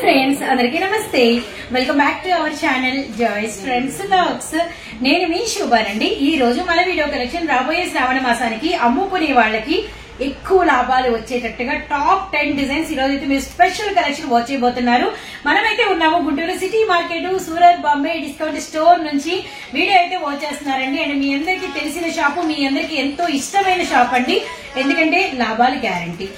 Friends అందరికీ నమస్తే. Welcome back to our channel joys friends vlogs. నేను మీ శుభానండి. ఈ రోజు మన వీడియో కలెక్షన్ రాబోయే శ్రావణ మాసానికి అమ్ముకునే వాళ్ళకి ఎక్కువ లాభాలు వచ్చేటట్టుగా టాప్ 10 డిజైన్స్ ఈ రోజు అయితే మీరు స్పెషల్ కలెక్షన్ వాచ్ చేయబోతున్నారు. మనమైతే ఉన్నాము Guntur city market Surat Bombay discount store నుంచి వీడియో అయితే వాచ్ చేస్తున్నారండి. అండ్ మీ అందరికీ తెలిసిన షాపు, మీ అందరికీ ఎంతో ఇష్టమైన షాప్ అండి. ఎందుకంటే లాభాలు గ్యారంటీ,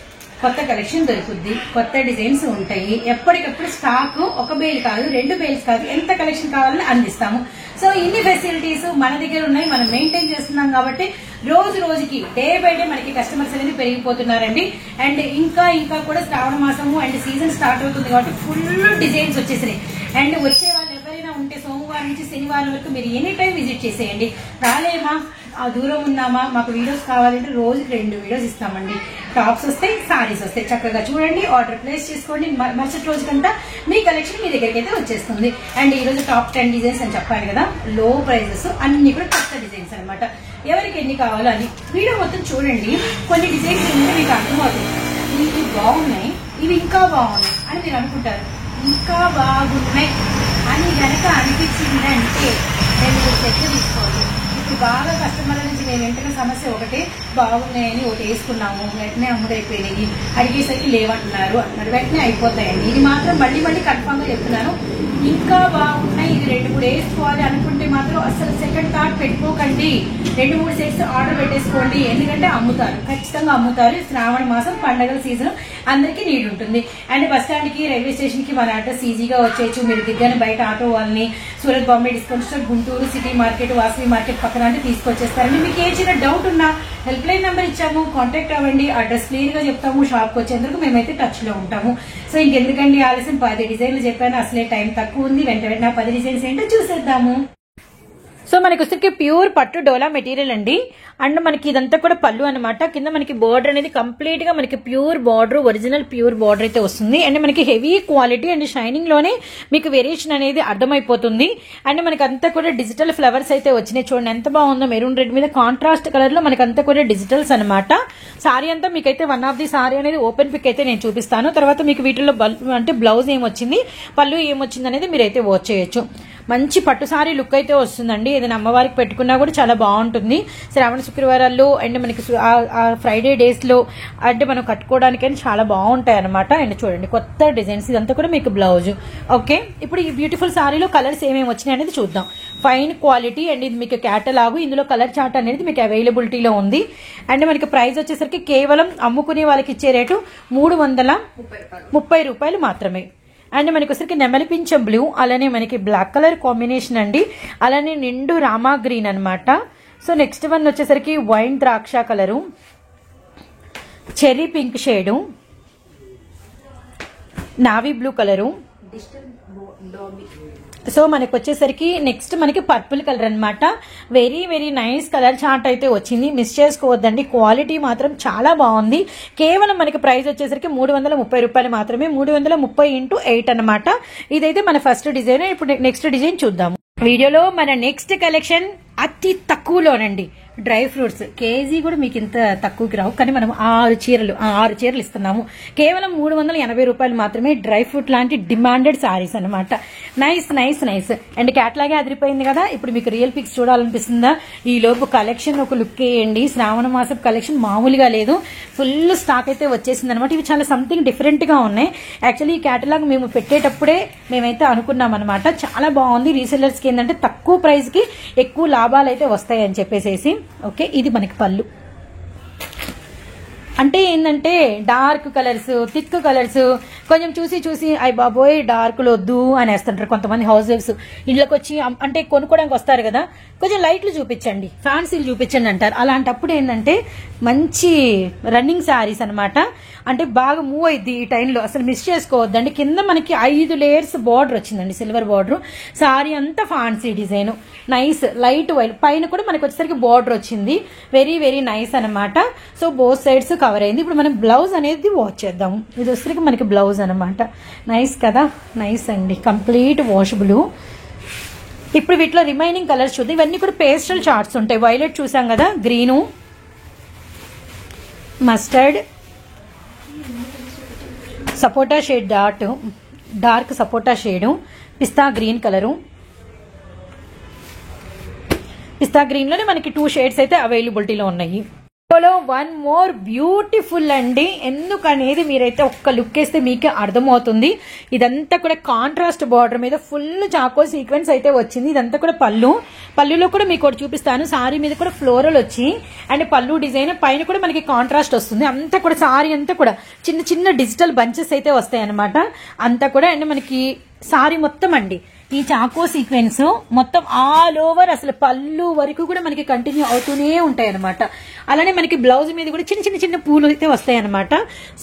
కొత్త కలెక్షన్ దొరుకుద్ది, కొత్త డిజైన్స్ ఉంటాయి. ఎప్పటికప్పుడు స్టాక్ ఒక బేల్ కాదు, 2 బేల్స్ కాదు, ఎంత కలెక్షన్ కావాలని అందిస్తాము. సో ఇన్ని ఫెసిలిటీస్ మన దగ్గర ఉన్నాయి, మనం మెయింటైన్ చేస్తున్నాం కాబట్టి రోజు రోజుకి డే బై డే మనకి కస్టమర్స్ అనేది పెరిగిపోతున్నారండి. అండ్ ఇంకా కూడా శ్రావణ మాసము అండ్ సీజన్ స్టార్ట్ అవుతుంది కాబట్టి ఫుల్ డిజైన్స్ వచ్చేసినాయి. అండ్ వచ్చే వాళ్ళు ఎవరైనా ఉంటే సోమవారం నుంచి శనివారం వరకు మీరు ఎనీ టైం విజిట్ చేసేయండి. రాలేమా, ఆ దూరం ఉన్నామా, మాకు వీడియోస్ కావాలంటే రోజుకి 2 వీడియోస్ ఇస్తామండి. టాప్స్ వస్తాయి, సారీస్ వస్తాయి. చక్కగా చూడండి, ఆర్డర్ ప్లేస్ చేసుకోండి. మరుసటి రోజుకంతా మీ కలెక్షన్ మీ దగ్గరికి అయితే వచ్చేస్తుంది. అండ్ ఈ రోజు టాప్ 10 డిజైన్స్ అని చెప్పాను కదా, లో ప్రైజెస్, అన్ని కూడా కొత్త డిజైన్స్ అనమాట. ఎవరికి ఎన్ని కావాలో అని వీడియో మొత్తం చూడండి. కొన్ని డిజైన్స్ ఏంటంటే మీకు అర్థమవుతుంది, ఇవి బాగున్నాయి, ఇవి ఇంకా బాగున్నాయి అని మీరు అనుకుంటారు. ఇంకా బాగున్నాయి అని గనక అనిపించిందంటే 2 సెట్లు తీసుకోవాలి. బాగా కస్టమర్ల నుంచి నేను వెంటనే సమస్య ఒకటే, బాగున్నాయని ఒకటి వేసుకున్నాము, వెంటనే అమ్ముడైపోయినాయి, అడిగేసరికి లేవంటున్నారు అంటున్నారు, వెంటనే అయిపోతాయండి. ఇది మాత్రం మళ్ళీ కన్ఫామ్ గా చెప్తున్నాను. ఇంకా బాగున్నాయి, ఇది 2-3 వేసుకోవాలి అనుకుంటే మాత్రం అసలు సెకండ్ థాట్ పెట్టుకోకండి. 2-3 సెట్స్ ఆర్డర్ పెట్టేసుకోండి. ఎందుకంటే అమ్ముతారు, ఖచ్చితంగా అమ్ముతారు. శ్రావణ మాసం పండగల సీజన్ అందరికీ నీడ్ ఉంటుంది. అండ్ బస్ స్టాండ్ కి, రైల్వే స్టేషన్ కి మన అడ్రస్ ఈజీగా వచ్చేయచ్చు. మీరు దిగ్గానే బయట ఆటో వాళ్ళని Surat Bombay discount store, Guntur city market, Vasavi market పక్కన అంటే తీసుకొచ్చేస్తారండి. మీకు ఏ చిన్న డౌట్ ఉన్నా హెల్ప్ లైన్ నెంబర్ ఇచ్చాము, కాంటాక్ట్ అవ్వండి. అడ్రస్ క్లియర్ గా చెప్తాము. షాప్ కి వచ్చేందుకు మేమైతే టచ్ లో ఉంటాము. సో ఇంకెందుకండి ఆలస్యం, 10 డిజైన్లు చెప్పాను, అసలే టైం తక్కువ ఉంది. వెంటనే 10 డిజైన్స్ ఏంటో చూసేద్దాము. సో మనకి వచ్చరికి ప్యూర్ పట్టు డోలా మెటీరియల్ అండి. అండ్ మనకి ఇదంతా కూడా పళ్ళు అనమాట. కింద మనకి బోర్డర్ అనేది కంప్లీట్ గా మనకి pure border, original pure border అయితే వస్తుంది. అండ్ మనకి హెవీ క్వాలిటీ అండ్ షైనింగ్ లోనే మీకు వేరియేషన్ అనేది అర్థమైపోతుంది. అండ్ మనకి అంతా కూడా డిజిటల్ ఫ్లవర్స్ అయితే వచ్చినాయి. చూడండి ఎంత బాగుందో, మెరూన్ రెడ్ మీద కాంట్రాస్ట్ కలర్ లో మనకి అంతా కూడా డిజిటల్స్ అనమాట. సారీ అంతా మీకైతే వన్ ఆఫ్ ది సారీ అనేది ఓపెన్ పిక్ అయితే నేను చూపిస్తాను. తర్వాత మీకు వీటిలో అంటే బ్లౌజ్ ఏమొచ్చింది, పళ్ళు ఏమొచ్చింది అనేది మీరైతే వాచ్ చేయొచ్చు. మంచి పట్టు సారీ లుక్ అయితే వస్తుందండి. ఏదైనా అమ్మవారికి పెట్టుకున్నా కూడా చాలా బాగుంటుంది. శ్రావణ శుక్రవారాల్లో అండ్ మనకి ఫ్రైడే డేస్ లో అంటే మనం కట్టుకోవడానికి చాలా బాగుంటాయి అనమాట. అండ్ చూడండి కొత్త డిజైన్స్, ఇదంతా కూడా మీకు బ్లౌజ్. ఓకే, ఇప్పుడు ఈ బ్యూటిఫుల్ సారీలో కలర్స్ ఏమేమి వచ్చినాయి అనేది చూద్దాం. ఫైన్ క్వాలిటీ అండ్ ఇది మీకు క్యాటలాగు, ఇందులో కలర్ చార్ట్ అనేది మీకు అవైలబిలిటీలో ఉంది. అండ్ మనకి ప్రైస్ వచ్చేసరికి కేవలం అమ్ముకునే వాళ్ళకి ఇచ్చే రేటు 330 రూపాయలు మాత్రమే. అండ్ మనకి వచ్చరికి నెమలి పింఛం బ్లూ, అలానే మనకి బ్లాక్ కలర్ కాంబినేషన్ అండి, అలానే నిండు రామా గ్రీన్ అనమాట. సో నెక్స్ట్ వన్ వచ్చేసరికి వైన్ ద్రాక్ష colour, cherry pink shade, navy blue colour. So మనకి వచ్చేసరికి నెక్స్ట్ మనకి పర్పుల్ కలర్ అనమాట. వెరీ నైస్ కలర్ చార్ట్ అయితే వచ్చింది, మిస్ చేసుకోవద్దండి. క్వాలిటీ మాత్రం చాలా బాగుంది. కేవలం మనకి ప్రైస్ వచ్చేసరికి 330 రూపాయలు మాత్రమే. 330 × 8 అనమాట. ఇదైతే మన ఫస్ట్ డిజైన్. ఇప్పుడు నెక్స్ట్ డిజైన్ చూద్దాము. వీడియోలో మన నెక్స్ట్ కలెక్షన్ అతి తక్కువలోనండి. డ్రై ఫ్రూట్స్ కేజీ కూడా మీకు ఇంత తక్కువకి రావు, కానీ మనం 6 చీరలు ఇస్తున్నాము. కేవలం 380 రూపాయలు మాత్రమే. డ్రై ఫ్రూట్ లాంటి డిమాండెడ్ సారీస్ అనమాట. నైస్. అండ్ క్యాట్లాగే అదిరిపోయింది కదా. ఇప్పుడు మీకు రియల్ పిక్స్ చూడాలనిపిస్తుందా? ఈ లోపు కలెక్షన్ ఒక లుక్ వేయండి. శ్రావణ మాసం కలెక్షన్ మామూలుగా లేదు, ఫుల్ స్టాక్ అయితే వచ్చేసింది అనమాట. ఇవి చాలా సంథింగ్ డిఫరెంట్ గా ఉన్నాయి. యాక్చువల్లీ ఈ క్యాటలాగ్ మేము పెట్టేటప్పుడే మేమైతే అనుకున్నాం అనమాట. చాలా బాగుంది. రీసెల్లర్స్ కి ఏంటంటే తక్కువ ప్రైస్ కి ఎక్కువ లాభాలు అయితే వస్తాయి అని చెప్పేసి. ఓకే, ఇది మనకి పళ్ళు. అంటే ఏంటంటే డార్క్ కలర్స్, థిక్ కలర్స్ కొంచెం చూసి అయ్యి బాబోయ్ డార్క్లు వద్దు అని వేస్తుంటారు కొంతమంది హౌస్ వైఫ్స్. ఇళ్ళకి వచ్చి అంటే కొనుక్కోవడానికి వస్తారు కదా, కొంచెం లైట్లు చూపించండి, ఫ్యాన్సీలు చూపించండి అంటారు. అలాంటప్పుడు ఏంటంటే మంచి రన్నింగ్ శారీస్ అనమాట. అంటే బాగా మూవ్ అయింది ఈ టైంలో, అసలు మిస్ చేసుకోవద్దండి. కింద మనకి 5 లేయర్స్ బార్డర్ వచ్చిందండి, సిల్వర్ బార్డర్. సారీ అంతా fancy design, nice light white. పైన కూడా మనకి వచ్చేసరికి బార్డర్ వచ్చింది. వెరీ నైస్ అనమాట. సో బోత్ సైడ్స్ కవర్ అయింది. ఇప్పుడు మనం బ్లౌజ్ అనేది వాచ్ చేద్దాము. ఇది వచ్చేసరికి మనకి బ్లౌజ్ అనమాట. నైస్ కదా, నైస్ అండి, కంప్లీట్ వాషబుల్. ఇప్పుడు వీటిలో రిమైనింగ్ కలర్స్ చూద్దాం. ఇవన్నీ కూడా పేస్టల్ చార్ట్స్ ఉంటాయి. వైలెట్ చూసాం కదా, గ్రీను, మస్టర్డ్, సపోటా షేడ్ డాట్, డార్క్ సపోటా షేడు, పిస్తా గ్రీన్ కలరు. పిస్తా గ్రీన్ లోనే మనకి 2 షేడ్స్ అయితే అవైలబిలిటీలో ఉన్నాయి. వన్ మోర్ బ్యూటిఫుల్ అండి. ఎందుకనేది మీరైతే ఒక్క లుక్ వేస్తే మీకే అర్థమవుతుంది. ఇదంతా కూడా కాంట్రాస్ట్ బార్డర్ మీద ఫుల్ చాకో సీక్వెన్స్ అయితే వచ్చింది. ఇదంతా కూడా పళ్ళులో కూడా మీకు ఒకటి చూపిస్తాను. సారీ మీద కూడా ఫ్లోరల్ వచ్చి అండ్ పళ్ళు డిజైన్ పైన కూడా మనకి కాంట్రాస్ట్ వస్తుంది. అంతా కూడా సారీ అంతా కూడా చిన్న చిన్న డిజిటల్ బంచెస్ అయితే వస్తాయి అనమాట. అంతా కూడా అండ్ మనకి సారీ మొత్తం అండి ఈ చాకో సీక్వెన్స్ మొత్తం ఆల్ ఓవర్ అసలు పళ్ళు వరకు కూడా మనకి కంటిన్యూ అవుతూనే ఉంటాయి అనమాట. అలానే మనకి బ్లౌజ్ మీద కూడా చిన్న చిన్న చిన్న పూలు అయితే వస్తాయి అనమాట.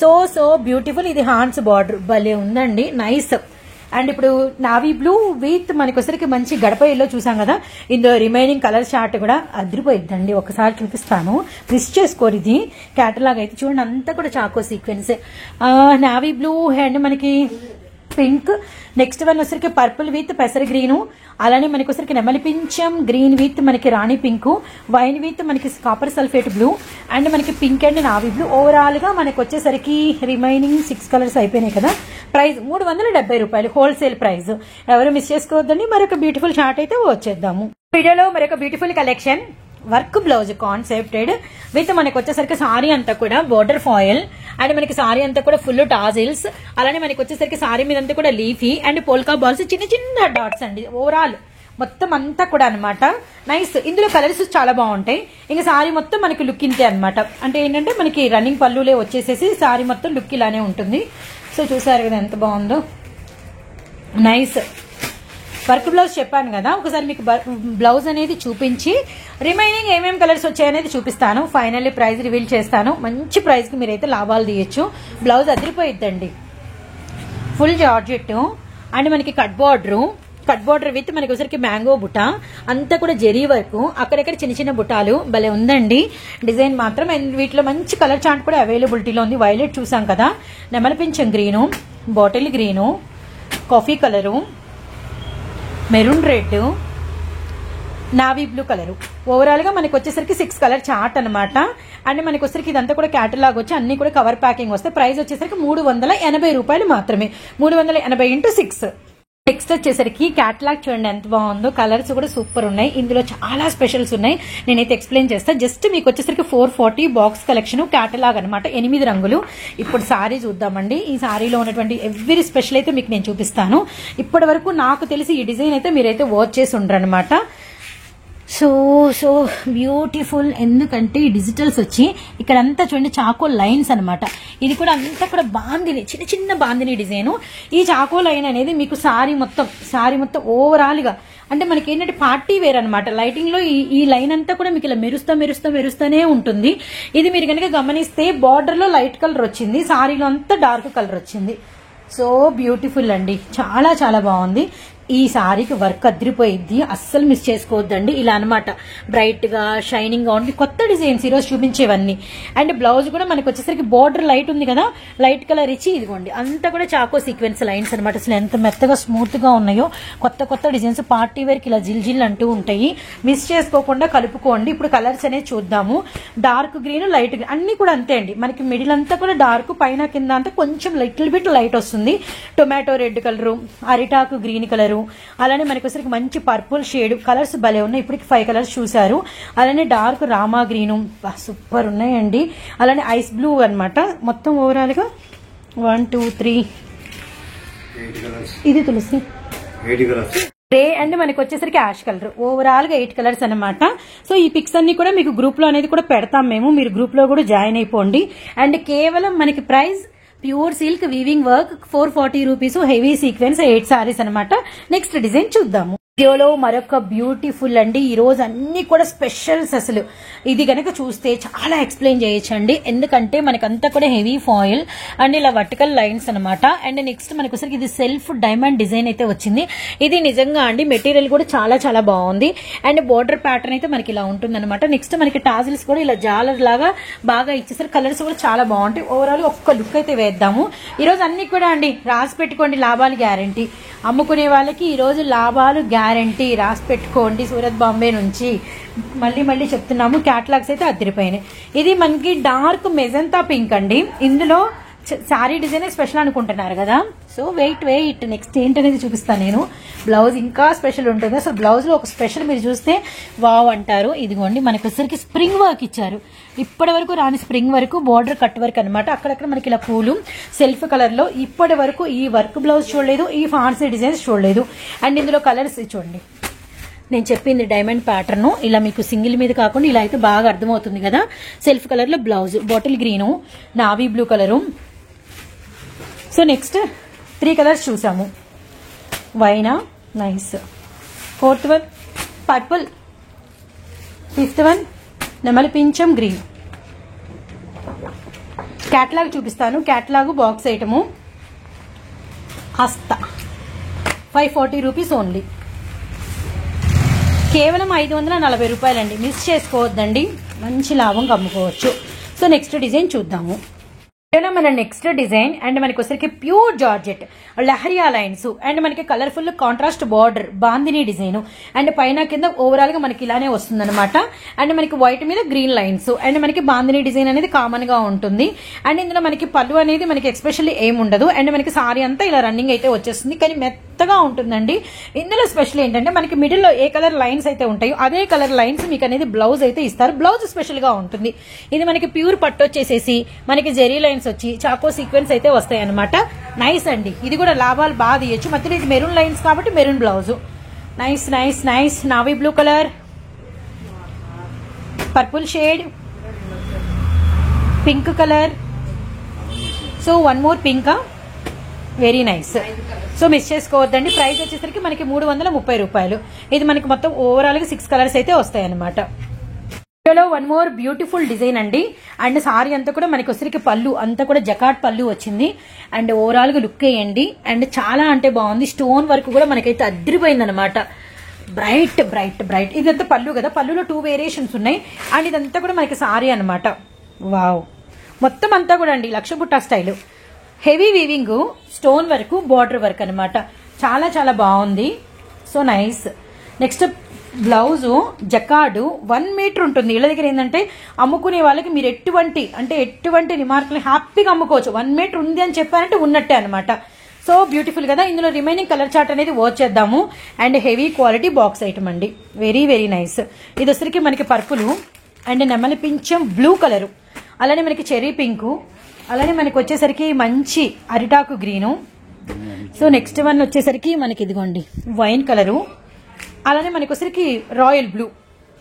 So beautiful. ఇది హ్యాండ్స్ బార్డర్ భలే ఉందండి, నైస్. అండ్ ఇప్పుడు నావీ బ్లూ విత్ మనకి వచ్చరికి మంచి గడప ఎల్లో చూసాం కదా. ఇందులో రిమైనింగ్ కలర్ చార్ట్ కూడా అదిరిపోయిద్దండి. ఒకసారి చూపిస్తాను, మిస్ చేసుకోరు. ఇది క్యాటలాగ్ అయితే చూడండి, అంతా కూడా చాకో సీక్వెన్స్. నావీ బ్లూ అండ్ మనకి పింక్, నెక్స్ట్ వన్ వచ్చరికి పర్పుల్ విత్ పెసర గ్రీను, అలానే మనకి వచ్చరికి నెమలి పింఛం గ్రీన్ విత్ మనకి రాణి పింక్, వైన్ విత్ మనకి కాపర్ సల్ఫేట్ బ్లూ అండ్ మనకి pink and navy blue. Overall గా మనకి వచ్చేసరికి రిమైనింగ్ 6 కలర్స్ అయిపోయినాయి కదా. ప్రైస్ 370 రూపాయలు హోల్సేల్ ప్రైస్. ఎవరు మిస్ చేసుకోవద్దండి. మరొక బ్యూటిఫుల్ షార్ట్ అయితే వచ్చేద్దాము. వీడియోలో మరొక beautiful collection work blouse కాన్సెప్టెడ్ with మనకి వచ్చేసరికి సారీ అంతా కూడా బోర్డర్ ఫాయిల్ అండ్ మనకి సారీ అంతా కూడా ఫుల్ టాజిల్స్, అలానే మనకి వచ్చేసరికి సారీ మీద అంతా కూడా లీఫీ అండ్ పోల్కా బాల్స్ చిన్న చిన్న డాట్స్ అండి. ఓవరాల్ మొత్తం అంతా కూడా అనమాట నైస్. ఇందులో కలర్స్ చాలా బాగుంటాయి. ఇంకా సారీ మొత్తం మనకి లుక్ ఇంతే అనమాట. అంటే ఏంటంటే మనకి రన్నింగ్ పళ్ళులే వచ్చేసేసి సారీ మొత్తం లుక్ ఇలానే ఉంటుంది. సో చూసారు కదా ఎంత బాగుందో, నైస్. వర్క్ బ్లౌజ్ చెప్పాను కదా, ఒకసారి మీకు బ్లౌజ్ అనేది చూపించి రిమైనింగ్ ఏమేమి కలర్స్ వచ్చాయనేది చూపిస్తాను. ఫైనల్లీ ప్రైస్ రివీల్ చేస్తాను. మంచి ప్రైస్ కి మీరైతే లాభాలు తీయచ్చు. బ్లౌజ్ అదిరిపోయిద్దండి. ఫుల్ జార్జెట్ అండ్ మనకి కట్ బార్డర్ విత్ మనకి ఒకసారికి మ్యాంగో బుట్ట, అంతా కూడా జెరీ వర్క్, అక్కడక్కడ చిన్న చిన్న బుటాలు భలే ఉందండి డిజైన్ మాత్రం. అండ్ వీటిలో మంచి కలర్ చార్ట్ కూడా అవైలబిలిటీలో ఉంది. వైలెట్ చూసాం కదా, నెమలి పింఛం green, bottle green, coffee colour, maroon red, navy blue colour. Overall గా మనకి వచ్చేసరికి 6 కలర్ చార్ట్ అనమాట. అండ్ మనకి వచ్చేసరికి ఇదంతా కూడా క్యాటలాగ్ వచ్చి అన్ని కూడా కవర్ ప్యాకింగ్ వస్తాయి. ప్రైస్ వచ్చేసరికి 380 రూపాయలు మాత్రమే. 380 into 6. నెక్స్ట్ వచ్చేసరికి క్యాటలాగ్ చూడండి ఎంత బాగుందో. కలర్స్ కూడా సూపర్ ఉన్నాయి. ఇందులో చాలా స్పెషల్స్ ఉన్నాయి, నేనైతే ఎక్స్ప్లెయిన్ చేస్తా. జస్ట్ మీకు వచ్చేసరికి 440 బాక్స్ కలెక్షన్ క్యాటలాగ్ అనమాట, 8 రంగులు. ఇప్పుడు సారీ చూద్దామండి. ఈ సారీలో ఉన్నటువంటి ఎవ్రీ స్పెషల్ అయితే మీకు నేను చూపిస్తాను. ఇప్పటి వరకు నాకు తెలిసి ఈ డిజైన్ అయితే మీరైతే వాచ్ చేసి ఉండరు అనమాట. So beautiful. ఎందుకంటే ఈ డిజిటల్స్ వచ్చి ఇక్కడ అంతా చూడండి చాకో లైన్స్ అనమాట. ఇది కూడా అంతా కూడా బాందిని, చిన్న చిన్న బాందిని డిజైన్. ఈ చాకో లైన్ అనేది మీకు సారీ మొత్తం ఓవరాల్ గా అంటే మనకి ఏంటంటే పార్టీ వేర్ అనమాట. లైటింగ్ లో ఈ లైన్ అంతా కూడా మీకు ఇలా మెరుస్తూనే ఉంటుంది. ఇది మీరు కనుక గమనిస్తే బార్డర్ లో లైట్ కలర్ వచ్చింది, సారీలో అంతా డార్క్ కలర్ వచ్చింది. సో బ్యూటిఫుల్ అండి, చాలా చాలా బాగుంది. ఈ సారీకి వర్క్ అదిరిపోయింది, అస్సలు మిస్ చేసుకోవద్దండి. ఇలా అనమాట బ్రైట్ గా షైనింగ్ గా ఉంది. కొత్త డిజైన్స్ ఈరోజు చూపించేవన్నీ. అండ్ బ్లౌజ్ కూడా మనకి వచ్చేసరికి బోర్డర్ లైట్ ఉంది కదా, లైట్ కలర్ ఇచ్చి ఇదిగోండి అంతా కూడా చాకో సీక్వెన్స్ లైన్స్ అనమాట. అసలు ఎంత మెత్తగా స్మూత్ గా ఉన్నాయో. కొత్త డిజైన్స్ పార్టీ వేర్ కి ఇలా జిల్ అంటూ ఉంటాయి. మిస్ చేసుకోకుండా కలుపుకోండి. ఇప్పుడు కలర్స్ అనేది చూద్దాము. డార్క్ గ్రీన్, లైట్ గ్రీన్ అన్ని కూడా అంతే అండి. మనకి మిడిల్ అంతా కూడా డార్క్, పైన కింద అంతా కొంచెం లిటిల్ బిట్ లైట్ వస్తుంది. టొమాటో రెడ్ కలరు, అరిటాకు గ్రీన్ కలరు, అలానే మనకి వచ్చరికి మంచి పర్పుల్ షేడ్. కలర్స్ భలే ఉన్నాయి. ఇప్పటికి 5 కలర్స్ చూసారు. అలానే డార్క్ రామా గ్రీను సూపర్ ఉన్నాయండి. అలానే ఐస్ బ్లూ అనమాట. మొత్తం ఓవరాల్ గా 1 2 3 ఇది తులసి గ్రే అండ్ మనకి వచ్చేసరికి యాష్ కలర్. ఓవరాల్ గా 8 కలర్స్ అనమాట. సో ఈ పిక్స్ అన్ని కూడా మీకు గ్రూప్ లో అనేది కూడా పెడతాం మేము. మీరు గ్రూప్ లో కూడా జాయిన్ అయిపోండి. అండ్ కేవలం మనకి price pure silk weaving work 440 rupees, heavy sequence 8 sarees అనమాట. నెక్స్ట్ డిజైన్ చూద్దాము. వీడియోలో మరొక బ్యూటిఫుల్ అండి. ఈ రోజు అన్ని కూడా స్పెషల్స్. అసలు ఇది గనక చూస్తే చాలా ఎక్స్ప్లెయిన్ చేయొచ్చండి. ఎందుకంటే మనకంతా కూడా హెవీ ఫాయిల్ అండ్ ఇలా వర్టికల్ లైన్స్ అనమాట. అండ్ నెక్స్ట్ మనకి వచ్చరికి ఇది సెల్ఫ్ డైమండ్ డిజైన్ అయితే వచ్చింది. ఇది నిజంగా అండి మెటీరియల్ కూడా చాలా చాలా బాగుంది. అండ్ బోర్డర్ ప్యాటర్న్ అయితే మనకి ఇలా ఉంటుంది అనమాట. నెక్స్ట్ మనకి టాజిల్స్ కూడా ఇలా జాలర్ లాగా బాగా ఇచ్చేసరికి కలర్స్ కూడా చాలా బాగుంటాయి. ఓవరాల్ ఒక్క లుక్ అయితే వేద్దాము. ఈ రోజు అన్ని కూడా అండి రాసి పెట్టుకోండి, లాభాలు గ్యారంటీ. అమ్ముకునే వాళ్ళకి ఈ రోజు లాభాలు గ్యారంటీ, రాసి పెట్టుకోండి. సూరత్ బాంబే నుంచి మళ్ళీ చెప్తున్నాము. క్యాటలాగ్స్ అయితే అదిరిపోయినాయి. ఇది మనకి డార్క్ మెజంతా పింక్ అండి. ఇందులో శారీ డిజైన్ స్పెషల్ అనుకుంటున్నారు కదా, సో వెయిట్ నెక్స్ట్ ఏంటనేది చూపిస్తాను నేను. బ్లౌజ్ ఇంకా స్పెషల్ ఉంటుంది. అసలు బ్లౌజ్ లో ఒక స్పెషల్ మీరు చూస్తే వావ్ అంటారు. ఇదిగోండి మనకి వచ్చేసరికి స్ప్రింగ్ వర్క్ ఇచ్చారు. ఇప్పటి వరకు రాని స్ప్రింగ్ వరకు బోర్డర్ కట్ వర్క్ అనమాట. అక్కడక్కడ మనకి ఇలా పూలు సెల్ఫ్ కలర్ లో ఇప్పటి వరకు ఈ వర్క్ బ్లౌజ్ చూడలేదు, ఈ ఫాన్సీ డిజైన్స్ చూడలేదు. అండ్ ఇందులో కలర్స్ చూడండి, నేను చెప్పింది డైమండ్ ప్యాటర్న్. ఇలా మీకు సింగిల్ మీద కాకుండా ఇలా అయితే బాగా అర్థమవుతుంది కదా. సెల్ఫ్ కలర్ లో blouse, bottle green, navy blue colour. So next 3 colours చూసాము. వైనా nice, 4th one purple, 5th one నెమలి పింఛం గ్రీన్. క్యాట్లాగ్ చూపిస్తాను. క్యాట్లాగ్ బాక్స్ ఐటము హస్త 540 రూపీస్ ఓన్లీ, కేవలం 540 రూపాయలండి. మిస్ చేసుకోవద్దండి, మంచి లాభం అమ్ముకోవచ్చు. సో నెక్స్ట్ డిజైన్ చూద్దాము. మన నెక్స్ట్ డిజైన్ అండ్ మనకి వచ్చరికి pure georgette leheriya lines and మనకి colourful contrast border bandhani design and పైన కింద ఓవరాల్ గా మనకి ఇలానే వస్తుంది అనమాట. అండ్ మనకి వైట్ మీద గ్రీన్ లైన్స్ అండ్ మనకి బాందిని డిజైన్ అనేది కామన్ గా ఉంటుంది. అండ్ ఇందులో మనకి పళ్ళు అనేది మనకి ఎక్స్పెషల్లీ ఏమి ఉండదు. అండ్ మనకి సారీ అంతా ఇలా రన్నింగ్ అయితే వచ్చేస్తుంది, కానీ మెత్తగా ఉంటుందండి. ఇందులో స్పెషల్ ఏంటంటే మనకి మిడిల్ లో ఏ కలర్ లైన్స్ అయితే ఉంటాయో అదే కలర్ లైన్స్ మీకు అనేది బ్లౌజ్ అయితే ఇస్తారు. బ్లౌజ్ స్పెషల్ గా ఉంటుంది. ఇది మనకి ప్యూర్ పట్టు వచ్చేసేసి మనకి జెరీ లైన్స్ వచ్చి చాకో సీక్వెన్స్ అయితే వస్తాయి అనమాట. నైస్ అండి, ఇది కూడా లాభాలు బాగా తీయచ్చు. మధ్యలో ఇది మెరూన్ లైన్స్ కాబట్టి maroon blouse. Nice nice nice. Navy blue colour, purple shade, pink colour. So 1 more pink, very nice. So miss చేసుకోవద్దండి. ప్రైస్ వచ్చేసరికి మనకి 330 రూపాయలు. ఇది మనకి మొత్తం ఓవరాల్ గా 6 కలర్స్ అయితే వస్తాయి అనమాట. 1 మోర్ బ్యూటిఫుల్ డిజైన్ అండి. అండ్ సారీ అంతా కూడా మనకి వచ్చరికి పళ్ళు అంతా కూడా జకాట్ పళ్ళు వచ్చింది. అండ్ ఓవరాల్ గా లుక్ వేయండి. అండ్ చాలా అంటే బాగుంది. స్టోన్ వర్క్ కూడా మనకైతే అద్దరిపోయింది అనమాట. Bright bright bright. ఇదంతా పళ్ళు కదా, పళ్ళులో 2 వేరియేషన్స్ ఉన్నాయి. అండ్ ఇదంతా కూడా మనకి సారీ అనమాట. వావ్, మొత్తం అంతా కూడా అండి లక్షబుట్ట style, heavy weaving, stone work, border work అనమాట. చాలా చాలా బాగుంది. So nice. Next blouse jacquard 1 metre ఉంటుంది. ఇళ్ళ దగ్గర ఏంటంటే అమ్ముకునే వాళ్ళకి మీరు ఎటువంటి రిమార్కులు హ్యాపీగా అమ్ముకోవచ్చు. 1 మీటర్ ఉంది అని చెప్పారంటే ఉన్నట్టే అనమాట. సో బ్యూటిఫుల్ కదా. ఇందులో రిమైనింగ్ కలర్ చార్ట్ అనేది వచ్చేద్దాము. And heavy quality box item అండి, వెరీ వెరీ నైస్. ఇది వచ్చరికి మనకి పర్పుల్ అండ్ నెమలి పింఛం బ్లూ కలరు, అలానే మనకి చెరీ పింకు, అలానే మనకి వచ్చేసరికి మంచి అరిటాకు గ్రీను. సో నెక్స్ట్ వన్ వచ్చేసరికి మనకి ఇదిగోండి వైన్ కలరు, అలానే మనకి వచ్చరికి రాయల్ బ్లూ.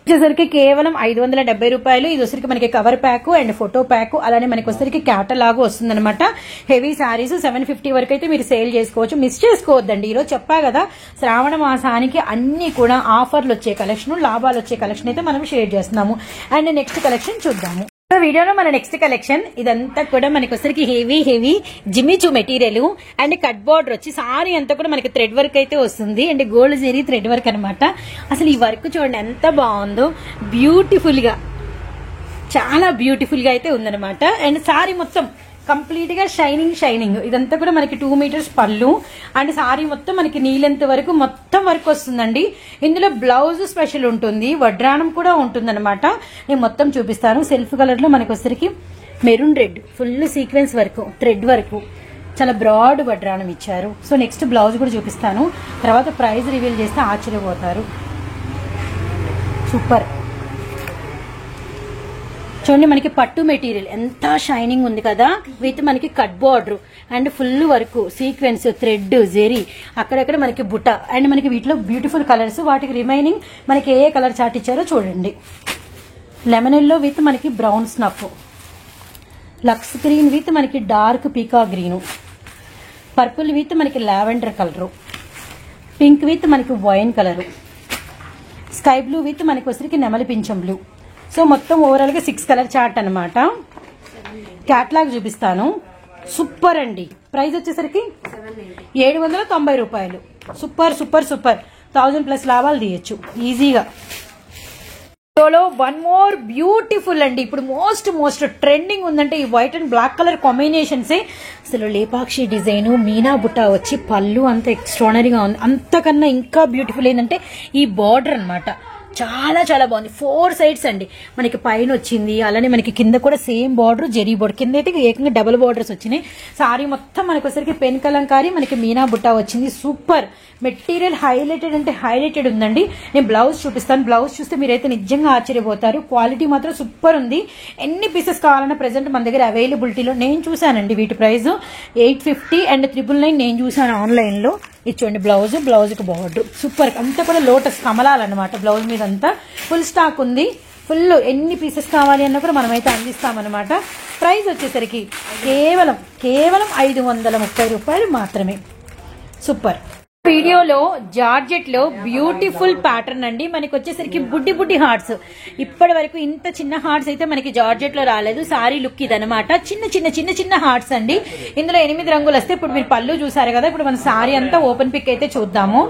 వచ్చేసరికి కేవలం 570 రూపాయలు. ఇది వచ్చరికి మనకి cover pack and photo pack, అలానే మనకి వచ్చరికి క్యాటలాగ్ వస్తుంది అనమాట. హెవీ శారీస్ 750 వరకు అయితే మీరు సేల్ చేసుకోవచ్చు. మిస్ చేసుకోవద్దండి. ఈరోజు చెప్పా కదా, శ్రావణ మాసానికి అన్ని కూడా ఆఫర్లు వచ్చే కలెక్షన్, లాభాలు వచ్చే కలెక్షన్ అయితే మనం షేర్ చేస్తున్నాము. అండ్ నెక్స్ట్ కలెక్షన్ చూద్దాము. వీడియోలో మన నెక్స్ట్ కలెక్షన్ ఇదంతా కూడా మనకి వచ్చరికి heavy Jimmy Choo material and cut border వచ్చి సారీ అంతా కూడా మనకి థ్రెడ్ వర్క్ అయితే వస్తుంది. And gold zari thread work అనమాట. అసలు ఈ వర్క్ చూడండి ఎంత బాగుందో, బ్యూటిఫుల్ గా, చాలా బ్యూటిఫుల్ గా అయితే ఉందనమాట. అండ్ సారీ మొత్తం కంప్లీట్ గా షైనింగ్. ఇదంతా కూడా మనకి 2 మీటర్స్ పళ్ళు అండ్ సారీ మొత్తం మనకి నీలెంత్ వరకు మొత్తం వర్క్ వస్తుందండి. ఇందులో బ్లౌజ్ స్పెషల్ ఉంటుంది, వడ్రాణం కూడా ఉంటుంది అనమాట. నేను మొత్తం చూపిస్తాను. సెల్ఫ్ కలర్ లో మనకి వచ్చరికి maroon red, full sequence work, thread work, చాలా బ్రాడ్ వడ్రాణం ఇచ్చారు. సో నెక్స్ట్ బ్లౌజ్ కూడా చూపిస్తాను. తర్వాత ప్రైస్ రివీల్ చేస్తే ఆశ్చర్యపోతారు. సూపర్. చూడండి మనకి పట్టు మెటీరియల్ ఎంత షైనింగ్ ఉంది కదా, విత్ మనకి cut border and full work, sequence, thread, zari, అక్కడక్కడ మనకి బుట్ట. అండ్ మనకి వీటిలో బ్యూటిఫుల్ కలర్స్, వాటికి రిమైనింగ్ మనకి ఏ కలర్ చార్ట్ ఇచ్చారో చూడండి. లెమన్ ఎల్లో విత్ మనకి brown snuff, lux green with మనకి dark peacock green, purple with మనకి లావెండర్ కలరు, పింక్ విత్ మనకి wine colour, sky blue with మనకి వచ్చరికి నెమలి పింఛం బ్లూ. సో మొత్తం ఓవరాల్ గా 6 కలర్ చార్ట్ అనమాట. క్యాట్లాగ్ చూపిస్తాను. సూపర్ అండి. ప్రైస్ వచ్చేసరికి 790 రూపాయలు. సూపర్ 1000+ లాభాలు తీయచ్చు ఈజీగా. 1 మోర్ బ్యూటిఫుల్ అండి. ఇప్పుడు మోస్ట్ ట్రెండింగ్ ఉందంటే ఈ వైట్ అండ్ బ్లాక్ కలర్ కాంబినేషన్సే. అసలు లేపాక్షి డిజైన్, మీనా బుట్ట వచ్చి పళ్ళు అంత ఎక్స్ట్రానరీగా ఉంది. అంతకన్నా ఇంకా బ్యూటిఫుల్ ఏంటంటే ఈ బార్డర్ అనమాట. చాలా చాలా బాగుంది. 4 సైడ్స్ అండి, మనకి పైన వచ్చింది, అలానే మనకి కింద కూడా సేమ్ బార్డర్, జరీ బార్డర్, కింద అయితే ఏకంగా డబుల్ బార్డర్స్ వచ్చినాయి. సారీ మొత్తం మనకి వచ్చేసరికి పెన్ కలంకారీ, మనకి మీనా బుట్ట వచ్చింది. సూపర్ మెటీరియల్, హైలైటెడ్ అంటే హైలైటెడ్ ఉందండి. నేను బ్లౌజ్ చూపిస్తాను, బ్లౌజ్ చూస్తే మీరైతే నిజంగా ఆశ్చర్యపోతారు. క్వాలిటీ మాత్రం సూపర్ ఉంది. ఎన్ని పీసెస్ కావాలన్నా ప్రెసెంట్ మన దగ్గర అవైలబిలిటీలో నేను చూసానండి. వీటి ప్రైస్ 850 అండ్ 999 నేను చూసాను ఆన్లైన్ లో. ఇచ్చోండి బ్లౌజ్, బ్లౌజ్ కి బార్డర్ సూపర్, అంతా కూడా లోటస్ కమలాలన్నమాట. బ్లౌజ్ మీద అంతా ఫుల్ స్టాక్ ఉంది. ఫుల్ ఎన్ని పీసెస్ కావాలి అన్న కూడా మనమైతే అందిస్తామన్నమాట. ప్రైస్ వచ్చేసరికి కేవలం 530 రూపాయలు మాత్రమే. సూపర్. వీడియోలో జార్జెట్ లో బ్యూటిఫుల్ ప్యాటర్న్ అండి. మనకి వచ్చేసరికి బుడ్డి బుడ్డి హార్ట్స్. ఇప్పటి వరకు ఇంత చిన్న హార్ట్స్ అయితే మనకి జార్జెట్ లో రాలేదు. సారీ లుక్ ఇదనమాట. చిన్న హార్ట్స్ అండి. ఇందులో 8 రంగులు వస్తే, ఇప్పుడు మీరు పళ్ళు చూసారు కదా, ఇప్పుడు మన సారీ అంతా ఓపెన్ పిక్ అయితే చూద్దాము.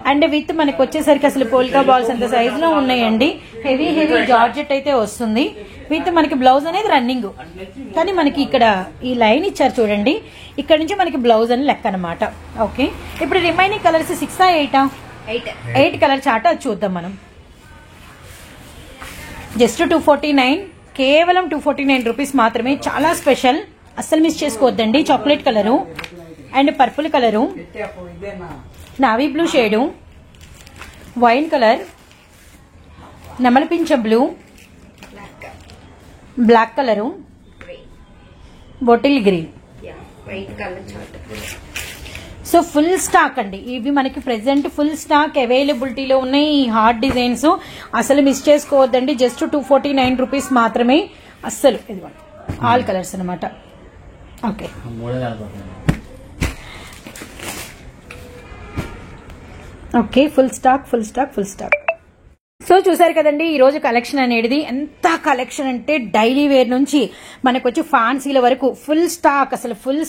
అండ్ విత్ మనకి వచ్చేసరికి అసలు పోల్కా బాల్స్ అంత సైజ్ లో ఉన్నాయండి. హెవీ జార్జెట్ అయితే వస్తుంది. విత్ మనకి బ్లౌజ్ అనేది రన్నింగ్, కానీ మనకి ఇక్కడ ఈ లైన్ ఇచ్చారు చూడండి, ఇక్కడ నుంచి మనకి బ్లౌజ్ అని లెక్క అనమాట. ఓకే, ఇప్పుడు రిమైనింగ్ కలర్స్ 6 8 8 కలర్ చార్ట్ అది చూద్దాం మనం. జస్ట్ 249, కేవలం 249 రూపీస్ మాత్రమే. చాలా స్పెషల్, అస్సలు మిస్ చేసుకోవద్దండి. Chocolate colour and purple colour, navy blue shade, wine colour, నెమలిపించ blue, black colour, bottle green. So full stock అండి. ఇవి మనకి ప్రెసెంట్ ఫుల్ స్టాక్ అవైలబిలిటీలో ఉన్నాయి. ఈ హార్ట్ డిజైన్స్ అసలు మిస్ చేసుకోవద్దండి. జస్ట్ 249 రూపీస్ మాత్రమే. అస్సలు ఇదిగోండి, ఆల్ కలర్స్ అనమాట. Okay, okay, full stock. So చూసారు కదండి ఈ రోజు కలెక్షన్ అనేది. ఎంత కలెక్షన్ అంటే డైలీ వేర్ నుంచి మనకు వచ్చి ఫ్యాన్సీల వరకు ఫుల్ స్టాక్, అసలు ఫుల్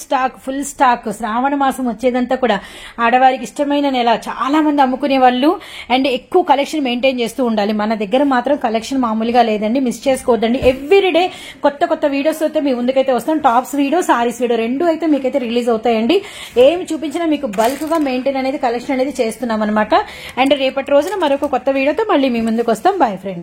స్టాక్. శ్రావణ మాసం వచ్చేదంతా కూడా ఆడవారికి ఇష్టమైన నెల. చాలా మంది అమ్ముకునే వాళ్ళు అండ్ ఎక్కువ కలెక్షన్ మెయింటైన్ చేస్తూ ఉండాలి. మన దగ్గర మాత్రం కలెక్షన్ మామూలుగా లేదండి, మిస్ చేసుకోవద్దండి. ఎవ్రీడే కొత్త వీడియోస్ అయితే మీ ముందుకైతే వస్తాం. టాప్స్ వీడియో, సారీస్ వీడియో రెండు అయితే మీకైతే రిలీజ్ అవుతాయండి. ఏమి చూపించినా మీకు బల్క్ గా మెయింటైన్ అనేది కలెక్షన్ అనేది చేస్తున్నాం అనమాట. అండ్ రేపటి రోజున మరొక కొత్త వీడియోతో మళ్ళీ ముందుకు వస్తాం. Bye friends.